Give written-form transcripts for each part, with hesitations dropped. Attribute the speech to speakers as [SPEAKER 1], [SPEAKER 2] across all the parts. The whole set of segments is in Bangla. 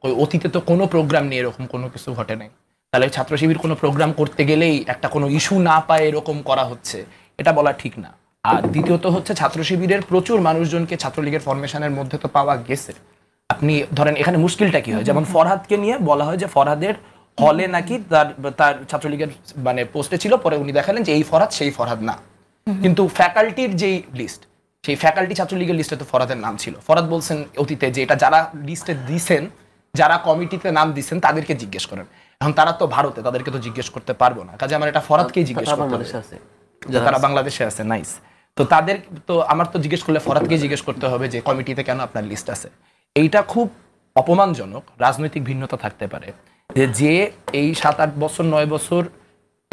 [SPEAKER 1] ওই অতীতে তো কোনো প্রোগ্রাম নিয়ে এরকম কোনো কিছু ঘটে নাই। তাহলে ছাত্র শিবির কোনো প্রোগ্রাম করতে গেলেই একটা কোনো ইস্যু না পায় এরকম করা হচ্ছে, এটা বলা ঠিক না। আর দ্বিতীয়ত হচ্ছে ছাত্র শিবিরের প্রচুর মানুষজনকে ছাত্রলীগের ফরমেশনের মধ্যে তো পাওয়া গেছে। আপনি ধরেন এখানে মুশকিলটা কি হয়, যেমন ফরহাদকে নিয়ে বলা হয় যে ফরহাদের হলে নাকি তার তার ছাত্রলীগের মানে পোস্টে ছিল, পরে উনি দেখালেন যে এই ফরহাদ সেই ফরহাদ না, কিন্তু ফ্যাকাল্টির যেই লিস্ট, সেই ফ্যাকাল্টি ছাত্রলীগের লিস্টে তো ফরহাদের নাম ছিল। ফরহাদ বলছেন অতীতে যে এটা যারা লিস্টে দিছেন, যারা কমিটিতে নাম দিচ্ছেন তাদেরকে জিজ্ঞেস করেন। এখন তারা তো ভারতে, তাদেরকে তো জিজ্ঞেস করতে পারবো না, কাজে আমার এটা ফরহাদকেই জিজ্ঞেস করতে হবে। তারা বাংলাদেশে আছে, নাইস। তো তাদের তো আমার তো জিজ্ঞেস করলে ফরহাদকেই জিজ্ঞেস করতে হবে যে কমিটিতে কেন আপনার লিস্ট আছে। এইটা খুব অপমানজনক। রাজনৈতিক ভিন্নতা থাকতে পারে, যে এই 7-8 বছর 9 বছর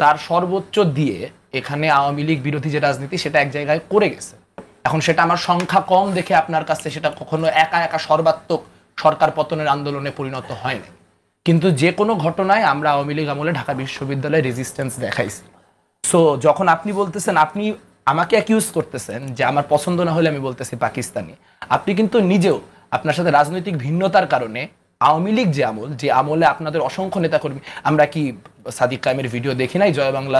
[SPEAKER 1] তার সর্বোচ্চ দিয়ে এখানে আওয়ামী লীগ বিরোধী যে রাজনীতি সেটা এক জায়গায় করে গেছে। এখন সেটা আমার সংখ্যা কম দেখে আপনার কাছে সেটা কখনো একা একা সর্বাত্মক সরকার পতনের আন্দোলনে পরিণত হয় না, কিন্তু যে কোনো ঘটনায় আমরা আওয়ামী লীগ আমলে ঢাকা বিশ্ববিদ্যালয়ে রেজিস্ট্যান্স দেখাইছি। সো যখন আপনি বলতেছেন, আপনি আমাকে অ্যাকিউজ করতেছেন যে আমার পছন্দ না হলে আমি বলতেছি পাকিস্তানি, আপনি কিন্তু নিজেও আপনার সাথে রাজনৈতিক ভিন্নতার কারণে আওয়ামী লীগ যে আমল, যে আমলে আপনাদের অসংখ্য নেতাকর্মী, আমরা কি সাদিক কায়েমের ভিডিও দেখি নাই জয় বাংলা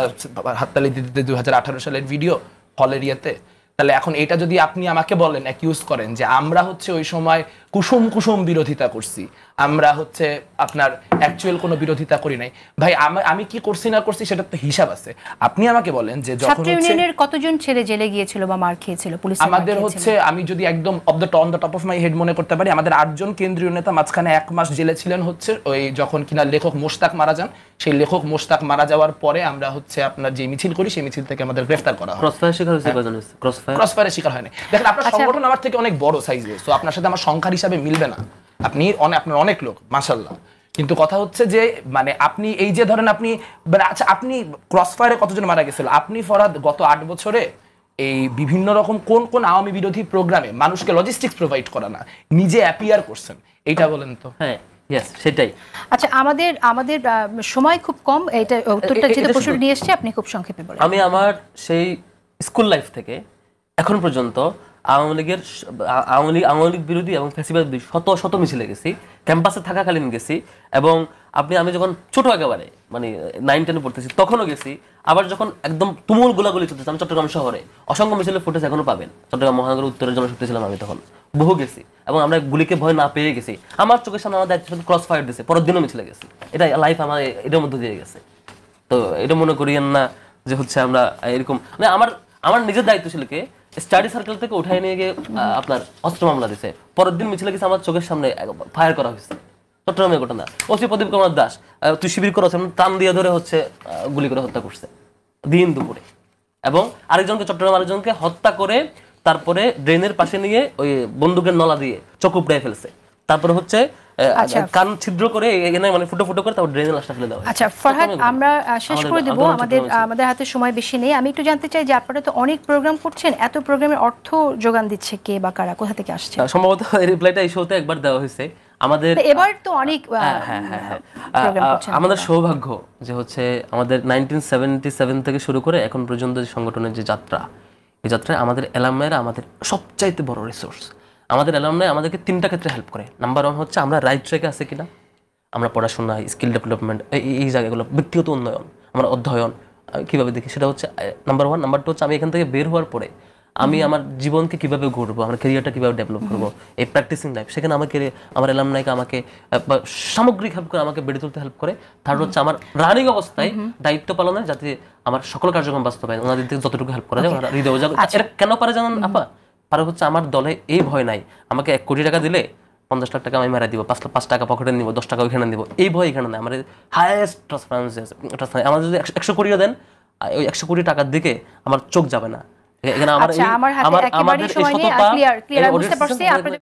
[SPEAKER 1] হাততালি দিতে 2018 সালের ভিডিও হলের ইয়েতে? তাহলে এখন এটা যদি আপনি আমাকে বলেন, অ্যাকিউজ করেন যে আমরা হচ্ছে ওই সময় কুসুম কুসুম বিরোধিতা করছি, আমরা হচ্ছে আপনার অ্যাকচুয়াল কোনো বিরোধিতা করি নাই, ভাই আমি কি করছি না করছি সেটা তো হিসাব আছে। আপনি আমাকে বলেন যে যখন
[SPEAKER 2] ছাত্র ইউনিয়নের কতজন ছেলে জেলে গিয়েছিল বা মার খেয়েছিল পুলিশ?
[SPEAKER 1] আমাদের হচ্ছে, আমি যদি একদম on the top of my head মনে করতে পারি, আমাদের 8 জন কেন্দ্রীয় নেতা মাঝখানে 1 মাস জেলে ছিলেন হচ্ছে ওই যখন কিনা লেখক মোশতাক মারা যান। সেই লেখক মোশতাক মারা যাওয়ার পরে আমরা হচ্ছে আপনার যে মিছিল করি, সেই মিছিল থেকে আমাদের গ্রেফতার করা হয়।
[SPEAKER 3] ক্রসফায়ার শিকার হয়েছে কয়জন?
[SPEAKER 1] ক্রসফায়ারের শিকার হয়নি। দেখেন আপনার সংগঠন আমার থেকে অনেক বড় সাইজের, সো আপনার সাথে আমার সংখ্যার হিসাবে মিলবে না। আপনি আপনার অনেক লোক মাশাআল্লাহ, কিন্তু কথা হচ্ছে যে মানে আপনি এই যে ধরেন আপনি আচ্ছা, আপনি ক্রসফায়ারে কতজন মারা গেছিল? আপনি ফরহাদ গত 8 বছরে এই বিভিন্ন রকম কোন কোন আওয়ামী বিরোধী প্রোগ্রামে মানুষকে লজিস্টিক্স প্রোভাইড করা না, নিজে অ্যাপিয়ার করছেন, এইটা বলেন তো।
[SPEAKER 3] হ্যাঁ, ইয়েস, সেটাই।
[SPEAKER 2] আচ্ছা, আমাদের সময় খুব কম, এটা উত্তরটা যেটা প্রশ্ন নিয়ে এসেছে আপনি খুব সংক্ষেপে বলেন।
[SPEAKER 3] আমি আমার সেই স্কুল লাইফ থেকে এখন পর্যন্ত আওয়ামী লীগ বিরোধী এবং ফ্যাসিবাদ শত শত মিছিলে গেছি, ক্যাম্পাসে থাকাকালীন গেছি, এবং আমি যখন ছোট একেবারে মানে 9-10 পড়তেছি তখনও গেছি। আবার যখন একদম তুমুল গোলাগুলি চলতেছে, আমি চট্টগ্রাম শহরে অসংখ্য মিছিলের ফুটেজ এখনো পাবেন। চট্টগ্রাম মহানগরের উত্তরের জনশক্তি ছিলাম আমি তখন, বহু গেছি, এবং আমরা গুলিকে ভয় না পেয়ে গেছি। আমার চোখের সামনে আমাদের ক্রস ফায়ার দিয়েছে, পরের দিনও মিছিলে গেছি। এটা লাইফ আমার এটার মধ্যে দিয়ে গেছে। তো এটা মনে করিয়েন না যে হচ্ছে আমরা এরকম, মানে আমার নিজের দায়িত্বশীলকে স্টাডি সার্কেল থেকে উঠাই নিয়ে গিয়ে আপনার অস্ত্র মামলা দিছে, পরের দিন মিছিলে গেছে, আমার চোখের সামনে ফায়ার করা হয়েছে। চট্টগ্রামের ঘটনা। ওসি প্রদীপ কুমার দাস, তুই শিবির করছ, টান দিয়ে ধরে হচ্ছে গুলি করে হত্যা করছে দিন দুপুরে, এবং আরেকজনকে চট্টগ্রাম আরেকজনকে হত্যা করে তারপরে ড্রেনের পাশে নিয়ে ওই বন্দুকের নলা দিয়ে চোখ উপড়ে ফেলছে, তারপরে হচ্ছে কান ছিদ্র করে এখানে মানে ফুটো ফুটো করে তারপর ড্রেনে লাশটা ফেলে দেওয়া।
[SPEAKER 2] আচ্ছা ফরহাদ, আমরা শেষ করে দেব, আমাদের হাতে সময় বেশি নেই। আমি একটু জানতে চাই যে আপনারা তো অনেক প্রোগ্রাম করছেন, এত প্রোগ্রামের অর্থ যোগান দিচ্ছে কে বা কারা, কোথা থেকে আসছে?
[SPEAKER 3] সম্ভবত রিপ্লাইটা এই শোতে একবার দেওয়া হয়েছে আমাদের।
[SPEAKER 2] এবার তো অনেক
[SPEAKER 3] আমাদের সৌভাগ্য যে হচ্ছে আমাদের 1977 থেকে শুরু করে এখন পর্যন্ত যে সংগঠনের যে যাত্রা, এই যাত্রায় আমাদের অ্যালামনাইরা আমাদের সবচাইতে বড় রিসোর্স। আমাদের অ্যালামনাই আমাদেরকে 3টা ক্ষেত্রে হেল্প করে। নাম্বার 1 হচ্ছে আমরা রাইট ট্র্যাকে আছে কিনা, আমরা পড়াশোনা, স্কিল ডেভেলপমেন্ট, এই জায়গাগুলো, ব্যক্তিগত উন্নয়ন, আমরা অধ্যয়ন কীভাবে দেখি সেটা হচ্ছে নাম্বার 1। নাম্বার 2 হচ্ছে আমি এখান থেকে বের হওয়ার পরে আমি আমার জীবনকে কিভাবে গড়বো, আমার ক্যারিয়ারটা কিভাবে ডেভেলপ করবো, এই প্র্যাকটিসিং লাইফ, সেখানে আমার অ্যালামনাইকে আমাকে সামগ্রিক হেল্প করে, আমাকে বেড়ে তুলতে হেল্প করে। থার্ড হচ্ছে আমার রানিং অবস্থায় দায়িত্ব পালনে যাতে আমার সকল কার্যক্রম বাস্তবায়ন ওনাদের থেকে যতটুকু হেল্প করা যায় হৃদয় উজাগর। এটা কেন পারে জানেন আপা? পারে হচ্ছে আমার দলে এই ভয় নাই, আমাকে 1 কোটি টাকা দিলে 50 লাখ টাকা আমি মেরা দিব, 5 টাকা পকেটে নিব, 10 টাকা ওইখানে দিব, এই ভয় এখানে নাই। আমার হাইয়েস্ট ট্রান্সপারেন্সি। আমার যদি 100 কোটিও দেন, ওই 100 কোটি টাকার দিকে আমার চোখ যাবে না। এখানে আমাদের এই সততা